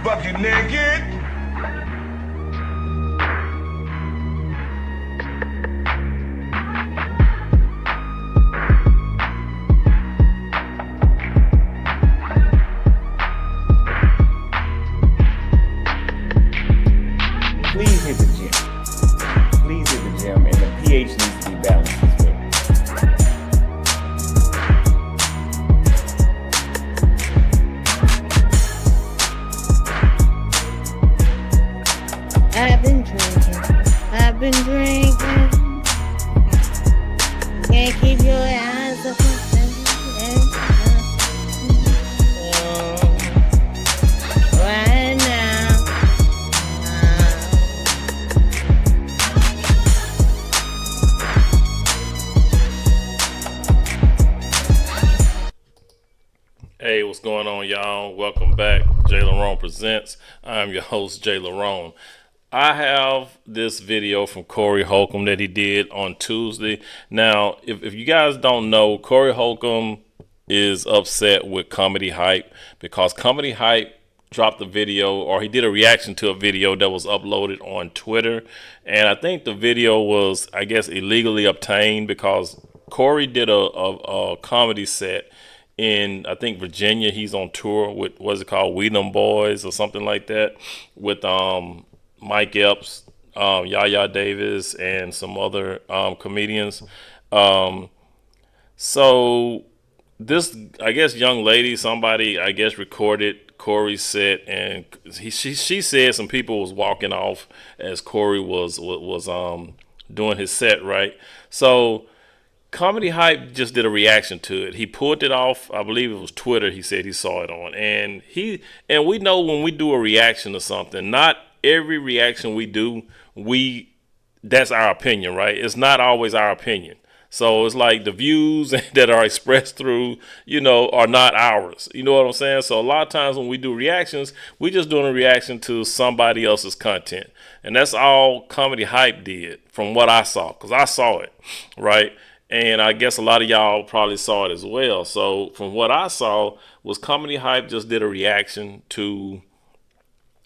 Bucket naked. Please hit the gym. Please hit the gym, and the pH needs to be balanced as well. I've been drinking. Can't keep your eyes open. Right now. Hey, what's going on, y'all? Welcome back. JLerone Presents. I'm your host, JLerone. I have this video from Corey Holcomb that he did on Tuesday. Now, if you guys don't know, Corey Holcomb is upset with Comedy Hype because Comedy Hype dropped a video, or he did a reaction to a video that was uploaded on Twitter. And I think the video was, I guess, illegally obtained because Corey did a comedy set in, I think, Virginia. He's on tour with, what's it called, We Them Boys or something like that, with Mike Epps, Yaya Davis, and some other comedians. So this, I guess, young lady, somebody, I guess, recorded Corey's set, and she said some people was walking off as Corey was doing his set, right? So Comedy Hype just did a reaction to it. He pulled it off, I believe it was Twitter. He said he saw it on, and we know when we do a reaction to something, not every reaction we do, that's our opinion, right? It's not always our opinion. So it's like the views that are expressed through, are not ours. You know what I'm saying? So a lot of times when we do reactions, we just doing a reaction to somebody else's content. And that's all Comedy Hype did from what I saw, because I saw it, right? And I guess a lot of y'all probably saw it as well. So from what I saw was Comedy Hype just did a reaction to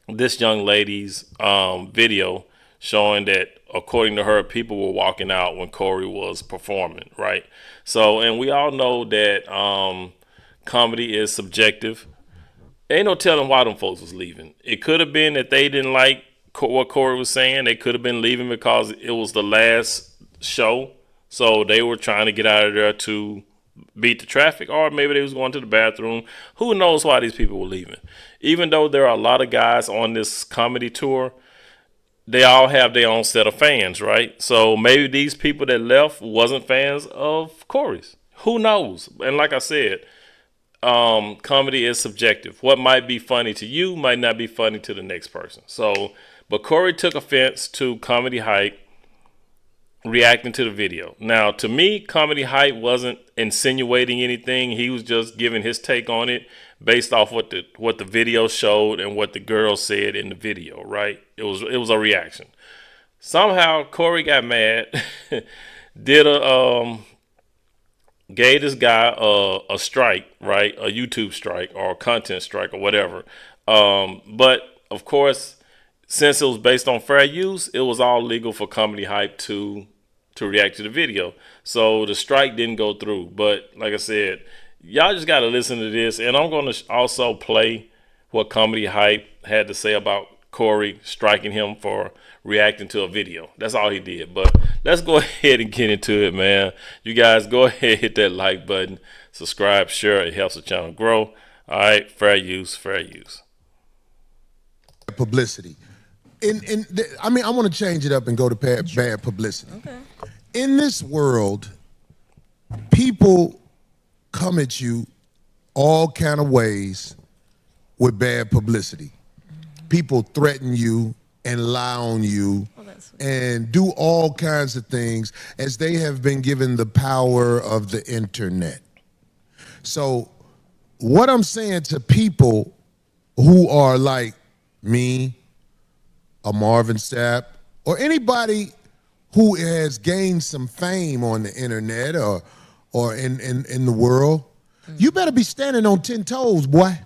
this young lady's video showing that, according to her, people were walking out when Corey was performing, right? So, and we all know that comedy is subjective. Ain't no telling why them folks was leaving. It could have been that they didn't like what Corey was saying. They could have been leaving because it was the last show, so they were trying to get out of there to beat the traffic, or maybe they was going to the bathroom. Who knows why these people were leaving? Even though there are a lot of guys on this comedy tour, they all have their own set of fans, right? So maybe these people that left wasn't fans of Corey's. Who knows? And like I said, comedy is subjective. What might be funny to you might not be funny to the next person. So, but Corey took offense to Comedy Hype reacting to the video. Now, to me, Comedy Hype wasn't insinuating anything. He was just giving his take on it based off what the video showed and what the girl said in the video, right? It was a reaction. Somehow Corey got mad, gave this guy a strike, right? A YouTube strike or a content strike or whatever. But of course, since it was based on fair use, it was all legal for Comedy Hype to react to the video. So the strike didn't go through. But like I said, y'all just got to listen to this. And I'm going to also play what Comedy Hype had to say about Corey striking him for reacting to a video. That's all he did. But let's go ahead and get into it, man. You guys go ahead, hit that like button, subscribe, share. It helps the channel grow. All right, fair use, fair use. Publicity. I want to change it up and go to bad publicity. Okay. In this world, people come at you all kind of ways with bad publicity. People threaten you and lie on you and do all kinds of things as they have been given the power of the internet. So what I'm saying to people who are like me, a Marvin Sapp, or anybody who has gained some fame on the internet or in the world, you better be standing on 10 toes, boy.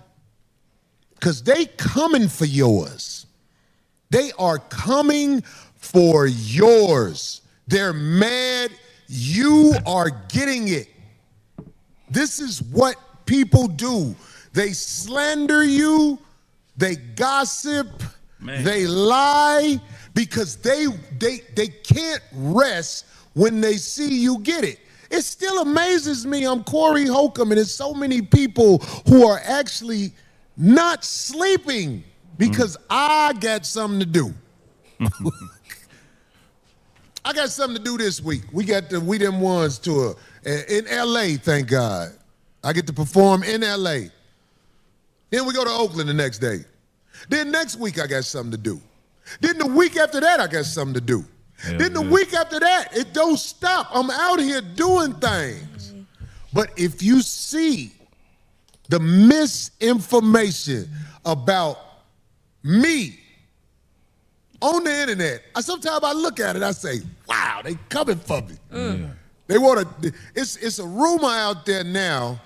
Because they coming for yours. They are coming for yours. They're mad you are getting it. This is what people do. They slander you, they gossip, they lie, because they can't rest when they see you get it. It still amazes me. I'm Corey Holcomb, and there's so many people who are actually not sleeping because I got something to do. I got something to do this week. We got the We Them Ones tour in LA, thank God. I get to perform in LA. Then we go to Oakland the next day. Then next week I got something to do. Then the week after that I got something to do. Then the week after that, it don't stop. I'm out here doing things. But if you see the misinformation about me on the internet, sometimes I look at it, I say, wow, they coming for me. They want to, it's a rumor out there now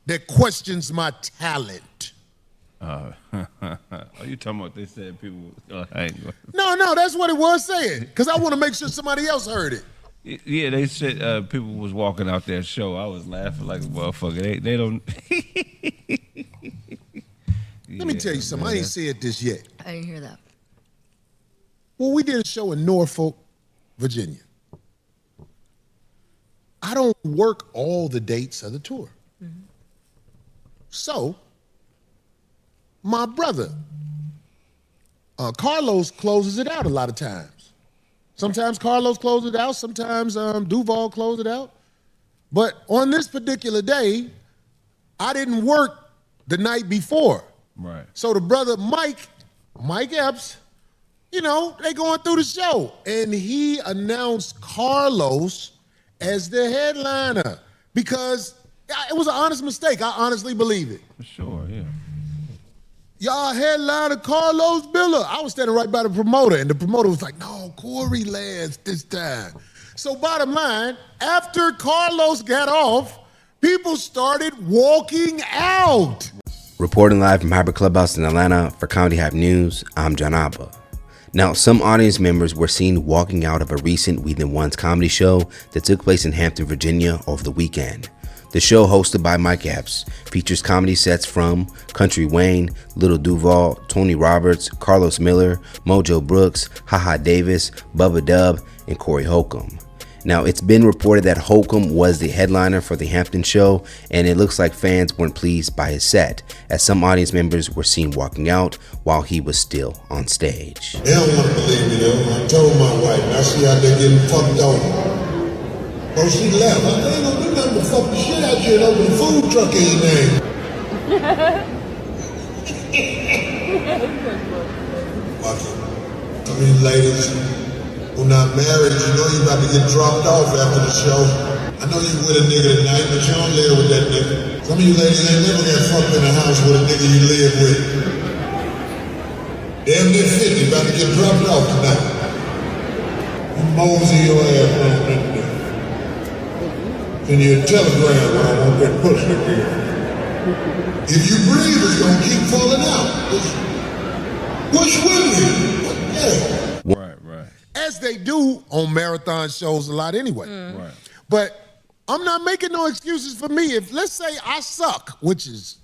that questions my talent. Are you talking about they said people? No, that's what it was saying. Because I want to make sure somebody else heard it. Yeah, they said people was walking out that show. I was laughing like a motherfucker. They don't. Let me tell you something. I ain't said this yet. I didn't hear that. Well, we did a show in Norfolk, Virginia. I don't work all the dates of the tour. So, my brother, Carlos closes it out a lot of times. Sometimes Carlos closes it out, sometimes Duval closes it out. But on this particular day, I didn't work the night before. Right. So the brother Mike Epps, you know, they going through the show. And he announced Carlos as the headliner because it was an honest mistake. I honestly believe it. For sure, yeah. Y'all headliner Carlos Biller. I was standing right by the promoter, and the promoter was like, no, Corey lands this time. So bottom line, after Carlos got off, people started walking out. Reporting live from Hybrid Clubhouse in Atlanta for Comedy Hype News, I'm John Abba. Now, some audience members were seen walking out of a recent We Them Ones comedy show that took place in Hampton, Virginia over the weekend. The show, hosted by Mike Epps, features comedy sets from Country Wayne, Little Duval, Tony Roberts, Carlos Miller, Mojo Brooks, Haha Davis, Bubba Dub, and Corey Holcomb. Now, it's been reported that Holcomb was the headliner for the Hampton show, and it looks like fans weren't pleased by his set, as some audience members were seen walking out while he was still on stage. They don't want to believe me though. I told my wife, now she out there getting fucked over. Oh, she left. I ain't gonna do nothing but fuck the shit out you and open a food truck in your name. Fuck it. I mean, ladies who not married, you know you about to get dropped off after the show. I know you with a nigga tonight, but you don't live with that nigga. Some of you ladies ain't never got fucked in a house with a nigga you live with. Damn near 50, about to get dropped off tonight. You mosey your ass on that nigga. Send you a telegram when I want that pussy again. If you breathe, it's gonna keep falling out. Push with me. Yeah. Right. As they do on marathon shows a lot anyway. Right. But I'm not making no excuses for me. If, let's say I suck, which is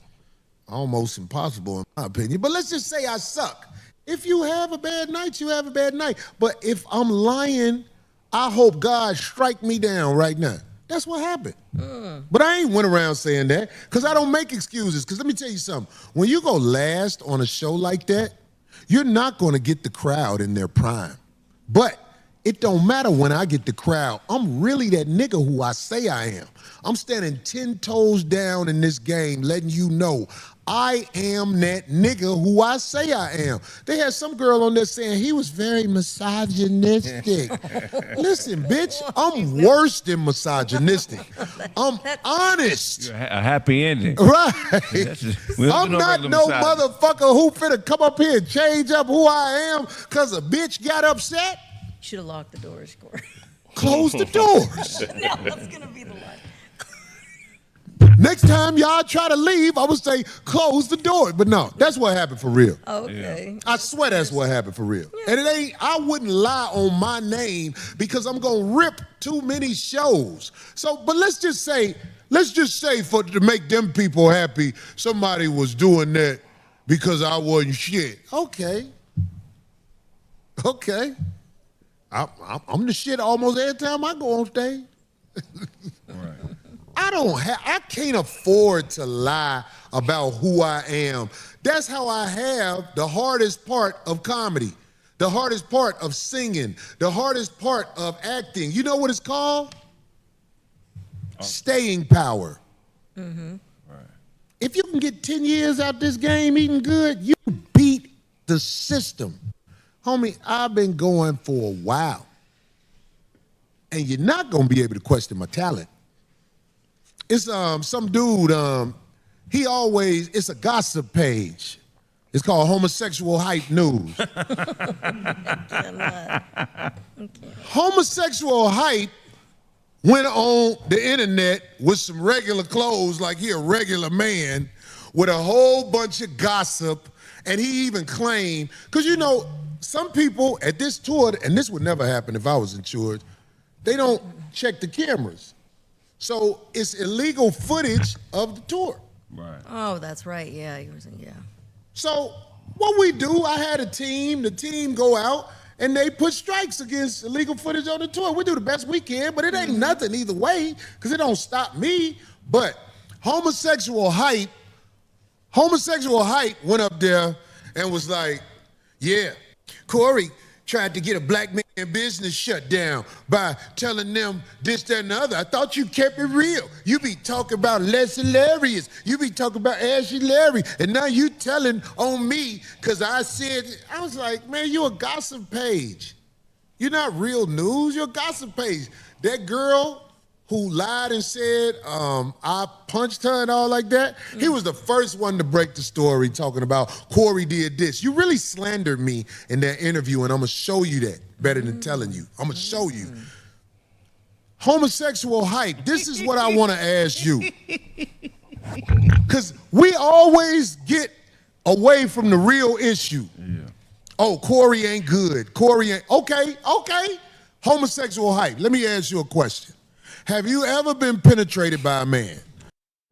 almost impossible in my opinion, but let's just say I suck. If you have a bad night, you have a bad night. But if I'm lying, I hope God strike me down right now. That's what happened. But I ain't went around saying that because I don't make excuses. Because let me tell you something. When you go last on a show like that, you're not going to get the crowd in their prime. But It don't matter when I get the crowd. I'm really that nigga who I say I am. I'm standing 10 toes down in this game, letting you know I am that nigga who I say I am. They had some girl on there saying he was very misogynistic. Listen, bitch, I'm worse than misogynistic. I'm honest. A happy ending. Right. We don't I'm do no not regular no massage. motherfucker who finna come up here and change up who I am because a bitch got upset. Should have locked the doors, Corey. Close the doors. No, that's gonna be the line. Next time y'all try to leave, I would say close the door. But no, that's what happened for real. Okay. I swear that's what happened for real. And it ain't, I wouldn't lie on my name because I'm gonna rip too many shows. So, but let's just say for to make them people happy, somebody was doing that because I wasn't shit. Okay. I'm the shit almost every time I go on stage. Right. I can't afford to lie about who I am. That's how I have the hardest part of comedy, the hardest part of singing, the hardest part of acting. You know what it's called? Staying power. Mm-hmm. Right. If you can get 10 years out this game eating good, you beat the system. Homie, I've been going for a while. And you're not gonna be able to question my talent. It's some dude, it's a gossip page. It's called Homosexual Hype News. Homosexual Hype went on the internet with some regular clothes like he a regular man with a whole bunch of gossip, and he even claimed, because you know, some people at this tour, and this would never happen if I was in charge, they don't check the cameras. So it's illegal footage of the tour. Right. Oh, that's right. Yeah, you were saying, yeah. So what we do, I had a team, the team go out and they put strikes against illegal footage on the tour. We do the best we can, but it ain't nothing either way because it don't stop me. But Homosexual Hype went up there and was like, yeah, Corey tried to get a black man business shut down by telling them this, that, and the other. I thought you kept it real. You be talking about Les Hilarious. You be talking about Ashley Larry. And now you telling on me because I was like, man, you a gossip page. You're not real news. You're a gossip page. That girl who lied and said I punched her and all like that, he was the first one to break the story talking about Corey did this. You really slandered me in that interview, and I'm going to show you that better than telling you. I'm going to show you. Homosexual Hype, this is what I want to ask you. Because we always get away from the real issue. Yeah. Oh, Corey ain't good. Corey ain't, okay. Homosexual Hype, let me ask you a question. Have you ever been penetrated by a man?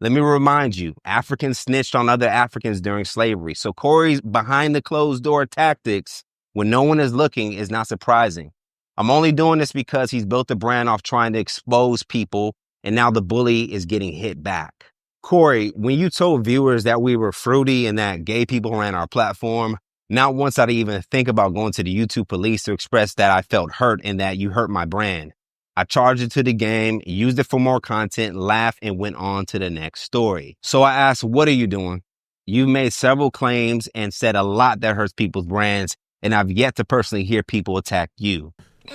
Let me remind you, Africans snitched on other Africans during slavery. So Corey's behind the closed door tactics when no one is looking is not surprising. I'm only doing this because he's built a brand off trying to expose people, and now the bully is getting hit back. Corey, when you told viewers that we were fruity and that gay people ran our platform, not once did I even think about going to the YouTube police to express that I felt hurt and that you hurt my brand. I charged it to the game, used it for more content, laughed, and went on to the next story. So I asked, what are you doing? You've made several claims and said a lot that hurts people's brands, and I've yet to personally hear people attack you.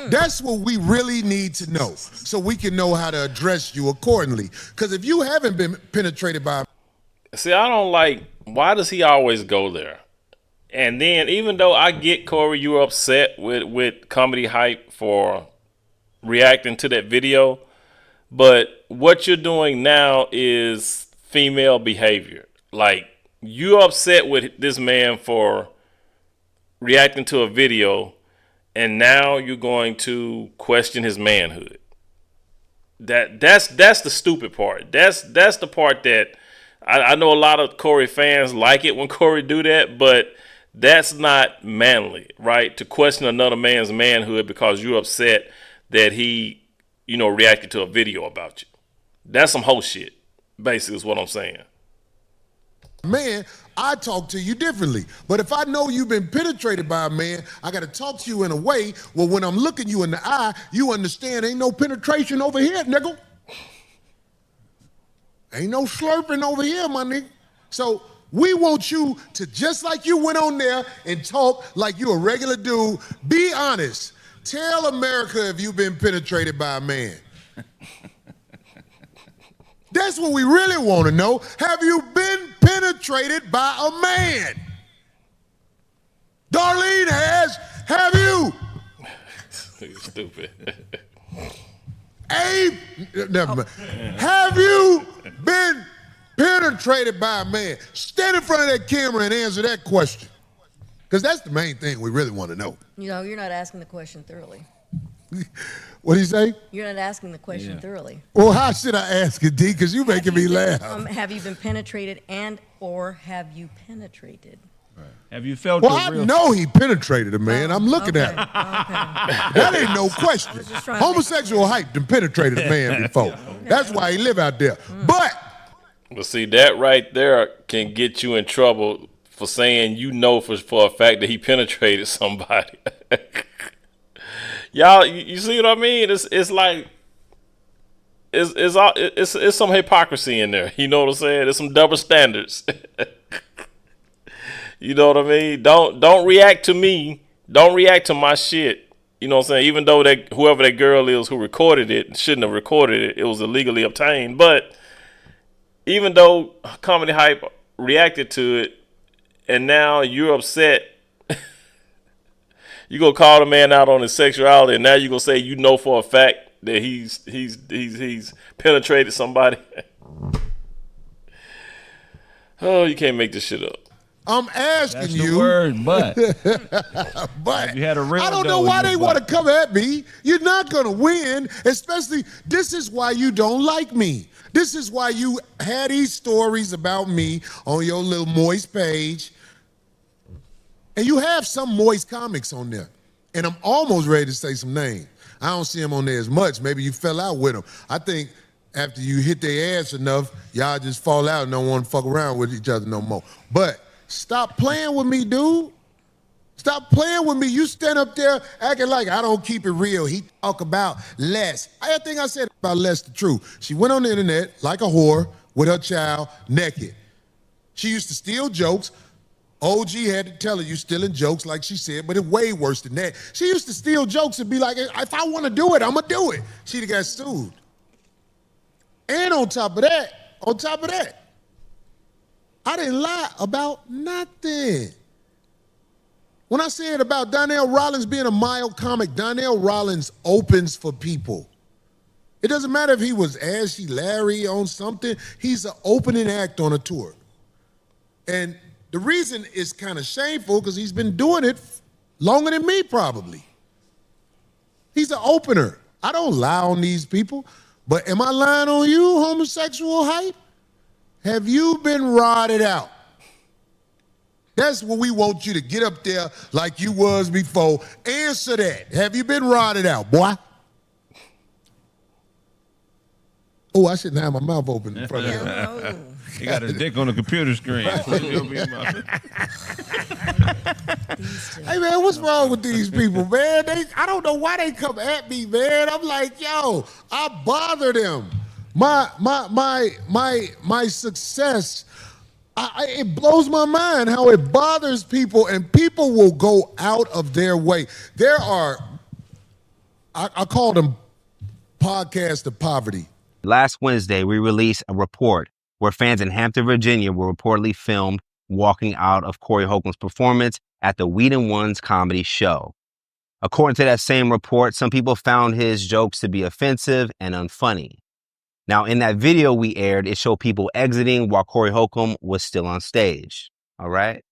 That's what we really need to know so we can know how to address you accordingly. Because if you haven't been penetrated by... See, I don't like, why does he always go there? And then even though I get, Corey, you were upset with Comedy Hype for reacting to that video, but what you're doing now is female behavior. Like, you're upset with this man for reacting to a video, and now you're going to question his manhood. That's the stupid part. That's the part that I know a lot of Corey fans like it when Corey do that, but that's not manly, right? To question another man's manhood because you're upset that he, reacted to a video about you. That's some whole shit, basically, is what I'm saying. Man, I talk to you differently. But if I know you've been penetrated by a man, I got to talk to you in a way where when I'm looking you in the eye, you understand ain't no penetration over here, nigga. Ain't no slurping over here, my nigga. So we want you to, just like you went on there and talk like you a regular dude, be honest. Tell America if you've been penetrated by a man. That's what we really want to know. Have you been penetrated by a man? Darlene has. Have you? Stupid. Abe, never mind. Have you been penetrated by a man? Stand in front of that camera and answer that question. Because that's the main thing we really want to know. You know, you're not asking the question thoroughly. What do you say? You're not asking the question thoroughly. Well, how should I ask it, D? Because you making me laugh. Have you been penetrated and or have you penetrated? Right. Have you felt? Well, I know he penetrated a man. I'm looking at him. Okay. That ain't no question. Homosexual hype done penetrated a man before. That's why he live out there. But see, that right there can get you in trouble for saying you know for a fact that he penetrated somebody. Y'all, you see what I mean? It's like it's some hypocrisy in there. You know what I'm saying? There's some double standards. You know what I mean? Don't react to me. Don't react to my shit. You know what I'm saying? Even though that whoever that girl is who recorded it shouldn't have recorded it. It was illegally obtained. But even though Comedy Hype reacted to it, and now you're upset, you gonna call the man out on his sexuality, and now you gonna say you know for a fact that he's penetrated somebody. Oh, you can't make this shit up. I'm asking That's you. The word, but but you had a real I don't know why they want to come at me. You're not going to win, especially this is why you don't like me. This is why you had these stories about me on your little moist page. And you have some moist comics on there. And I'm almost ready to say some names. I don't see them on there as much. Maybe you fell out with them. I think after you hit their ass enough, y'all just fall out and don't want to fuck around with each other no more. But stop playing with me, dude. Stop playing with me. You stand up there acting like I don't keep it real. He talk about Les. I think I said about Les the truth. She went on the internet like a whore with her child naked. She used to steal jokes. OG had to tell her you stealing jokes like she said, but it's way worse than that. She used to steal jokes and be like, if I want to do it, I'm going to do it. She'd got sued. And on top of that, I didn't lie about nothing. When I said about Donnell Rollins being a mild comic, Donnell Rollins opens for people. It doesn't matter if he was Ashy Larry on something. He's an opening act on a tour. And the reason is kind of shameful because he's been doing it longer than me probably. He's an opener. I don't lie on these people. But am I lying on you, homosexual hype? Have you been rotted out? That's what we want you to get up there like you was before. Answer that. Have you been rotted out, boy? Oh, I shouldn't have my mouth open in front of him. He got his dick on the computer screen. Hey, man, what's wrong with these people, man? I don't know why they come at me, man. I'm like, yo, I bother them. My success, it blows my mind how it bothers people, and people will go out of their way. There are, I call them podcasts of poverty. Last Wednesday, we released a report where fans in Hampton, Virginia were reportedly filmed walking out of Corey Holcomb's performance at the Weed and Ones comedy show. According to that same report, some people found his jokes to be offensive and unfunny. Now, in that video we aired, it showed people exiting while Corey Holcomb was still on stage. All right.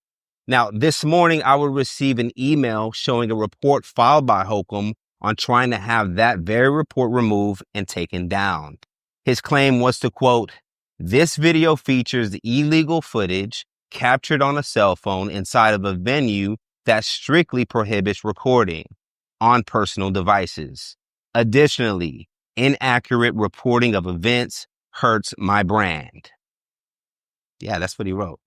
Now, this morning, I would receive an email showing a report filed by Holcomb on trying to have that very report removed and taken down. His claim was to, quote, "This video features illegal footage captured on a cell phone inside of a venue that strictly prohibits recording on personal devices. Additionally, inaccurate reporting of events hurts my brand." Yeah, that's what he wrote.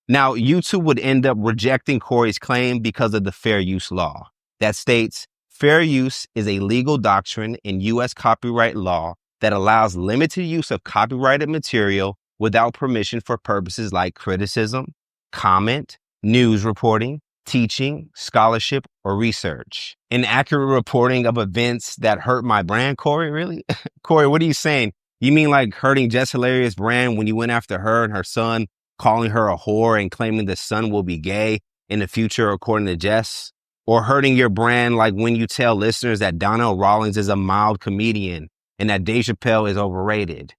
Now, YouTube would end up rejecting Corey's claim because of the fair use law that states fair use is a legal doctrine in U.S. copyright law that allows limited use of copyrighted material without permission for purposes like criticism, comment, news reporting, teaching, scholarship, or research. Inaccurate reporting of events that hurt my brand, Corey, really? Corey, what are you saying? You mean like hurting Jess Hilarious' brand when you went after her and her son, calling her a whore and claiming the son will be gay in the future, according to Jess? Or hurting your brand like when you tell listeners that Donnell Rawlings is a mild comedian and that Dave Chappelle is overrated?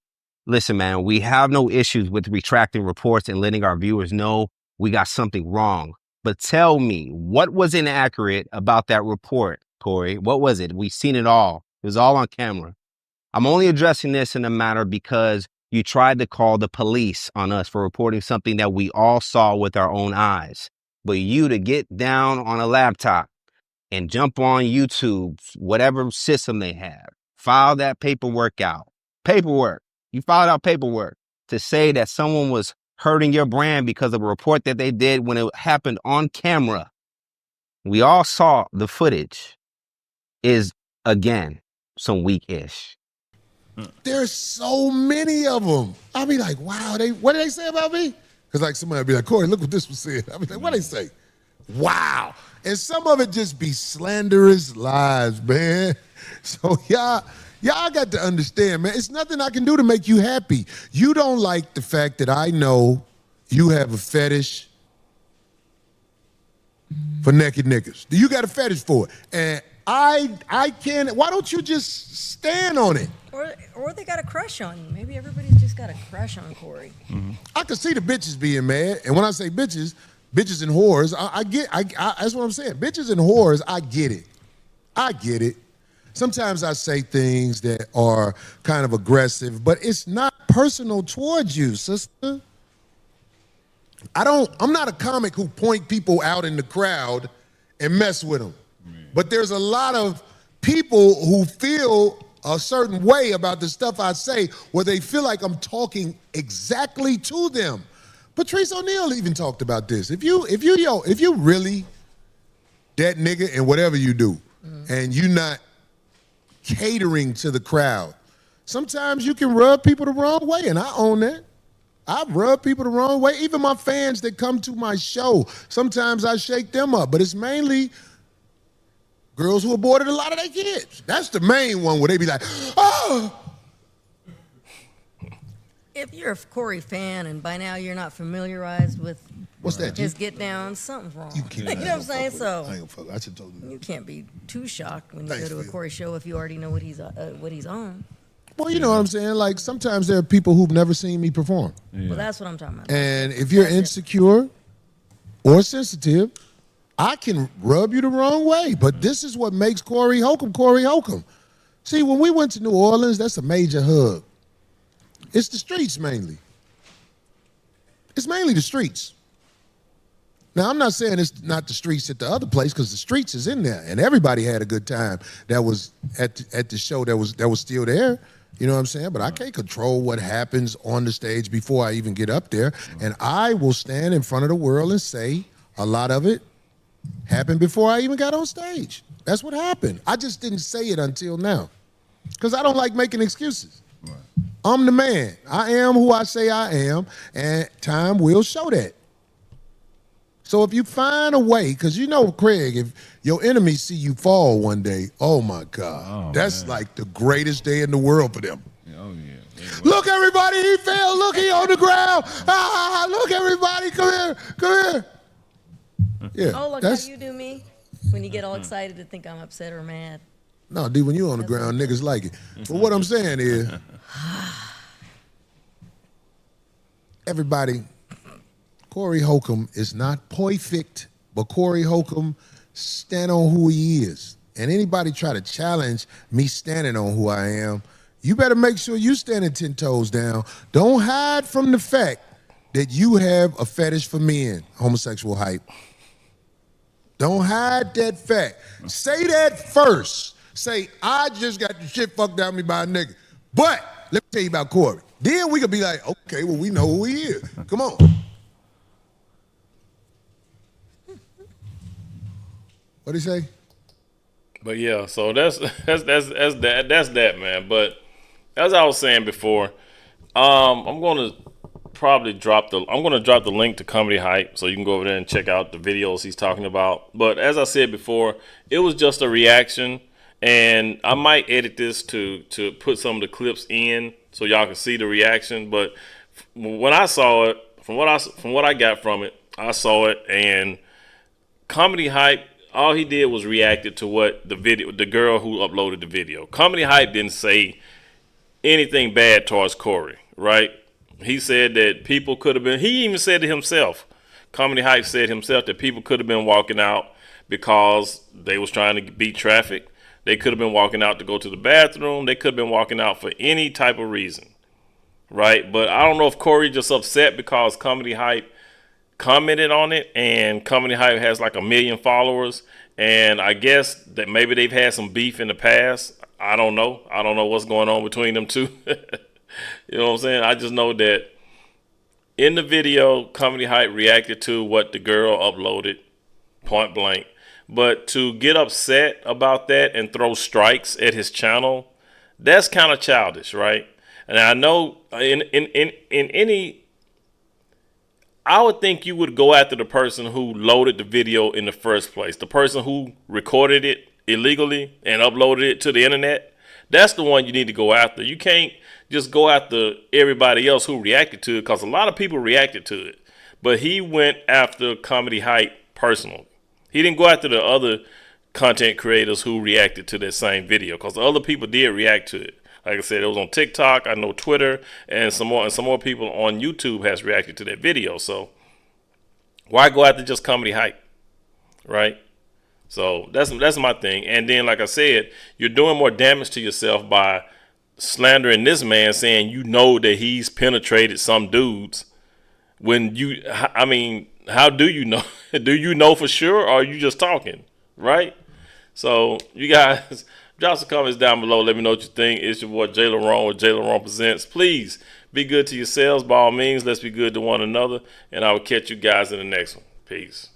Listen, man, we have no issues with retracting reports and letting our viewers know we got something wrong. But tell me, what was inaccurate about that report, Corey? What was it? We've seen it all. It was all on camera. I'm only addressing this in a matter because you tried to call the police on us for reporting something that we all saw with our own eyes. But you to get down on a laptop and jump on YouTube, whatever system they have, file that paperwork out. Paperwork. You filed out paperwork to say that someone was hurting your brand because of a report that they did when it happened on camera. We all saw the footage. Is, again, some weak-ish. There's so many of them. I'll be like, wow, what did they say about me? Because like somebody will be like, Corey, look what this was said. I'll be like, what did they say? Wow. And some of it just be slanderous lies, man. So y'all got to understand, man, it's nothing I can do to make you happy. You don't like the fact that I know you have a fetish for naked niggas. You got a fetish for it. And I can't, why don't you just stand on it? Or they got a crush on you. Maybe everybody's just got a crush on Corey. Mm-hmm. I can see the bitches being mad. And when I say bitches and whores, I get that's what I'm saying. Bitches and whores, I get it. I get it. Sometimes I say things that are kind of aggressive, but it's not personal towards you, sister. I'm not a comic who point people out in the crowd and mess with them. But there's a lot of people who feel a certain way about the stuff I say where they feel like I'm talking exactly to them. Patrice O'Neal even talked about this. If you really that nigga in whatever you do, and you're not catering to the crowd, sometimes you can rub people the wrong way, and I own that. I've rubbed people the wrong way. Even my fans that come to my show, sometimes I shake them up, but it's mainly girls who aborted a lot of their kids. That's the main one where they be like, oh. If you're a Corey fan and by now you're not familiarized with his get down, something's wrong. You know what I'm saying? So I ain't gonna fuck. I should told you. You can't be too shocked when you go to a Corey show if you already know what he's on. Well, you know what I'm saying? Like, sometimes there are people who've never seen me perform. Yeah. Well, that's what I'm talking about. And if you're insecure or sensitive, I can rub you the wrong way. But this is what makes Corey Holcomb. See, when we went to New Orleans, that's a major hub. It's the streets mainly. It's mainly the streets. Now, I'm not saying it's not the streets at the other place, because the streets is in there, and everybody had a good time that was at the show that was still there. You know what I'm saying? But I can't control what happens on the stage before I even get up there. And I will stand in front of the world and say a lot of it happened before I even got on stage. That's what happened. I just didn't say it until now, because I don't like making excuses. Right. I'm the man. I am who I say I am, and time will show that. So if you find a way, because you know, Craig, if your enemies see you fall one day, oh my God, that's like the greatest day in the world for them. Oh yeah. Look, everybody, he fell. Look, he on the ground. Look, everybody, come here. Yeah. Oh, look how you do me when you get all excited to think I'm upset or mad. No, D, when you on the ground, niggas like it. But what I'm saying is, everybody, Corey Holcomb is not perfect, but Corey Holcomb stand on who he is. And anybody try to challenge me standing on who I am, you better make sure you standing 10 toes down. Don't hide from the fact that you have a fetish for men, homosexual hype. Don't hide that fact. Say that first. Say, I just got the shit fucked out of me by a nigga. But let me tell you about Corey. Then we could be like, okay, well, we know who he is. Come on. What'd he say? But yeah, so that's that, man. But as I was saying before, I'm gonna drop the link to Comedy Hype so you can go over there and check out the videos he's talking about. But as I said before, it was just a reaction, and I might edit this to put some of the clips in so y'all can see the reaction. But when I saw it, from what I got from it, I saw it, and Comedy Hype, all he did was reacted to what the girl who uploaded the video. Comedy Hype didn't say anything bad towards Corey, right? He said that people could have been, he even said it himself. Comedy Hype said himself that people could have been walking out because they was trying to beat traffic. They could have been walking out to go to the bathroom. They could have been walking out for any type of reason, right? But I don't know if Corey just upset because Comedy Hype commented on it, and Comedy Hype has like 1 million followers, and I guess that maybe they've had some beef in the past. I don't know what's going on between them two. You know what I'm saying? I just know that in the video, Comedy Hype reacted to what the girl uploaded, point blank. But to get upset about that and throw strikes at his channel, that's kind of childish, right? And I know in any, I would think you would go after the person who loaded the video in the first place. The person who recorded it illegally and uploaded it to the internet. That's the one you need to go after. You can't just go after everybody else who reacted to it, because a lot of people reacted to it. But he went after Comedy Hype personally. He didn't go after the other content creators who reacted to that same video, because the other people did react to it. Like I said, it was on TikTok, I know Twitter, and some more people on YouTube has reacted to that video. So why go after just Comedy Hype, right? So that's my thing. And then, like I said, you're doing more damage to yourself by slandering this man, saying you know that he's penetrated some dudes. When you, I mean, how do you know? Do you know for sure, or are you just talking, right? So you guys, drop some comments down below. Let me know what you think. It's your boy JLerone with JLerone Presents. Please be good to yourselves. By all means, let's be good to one another. And I will catch you guys in the next one. Peace.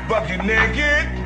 Buck you naked.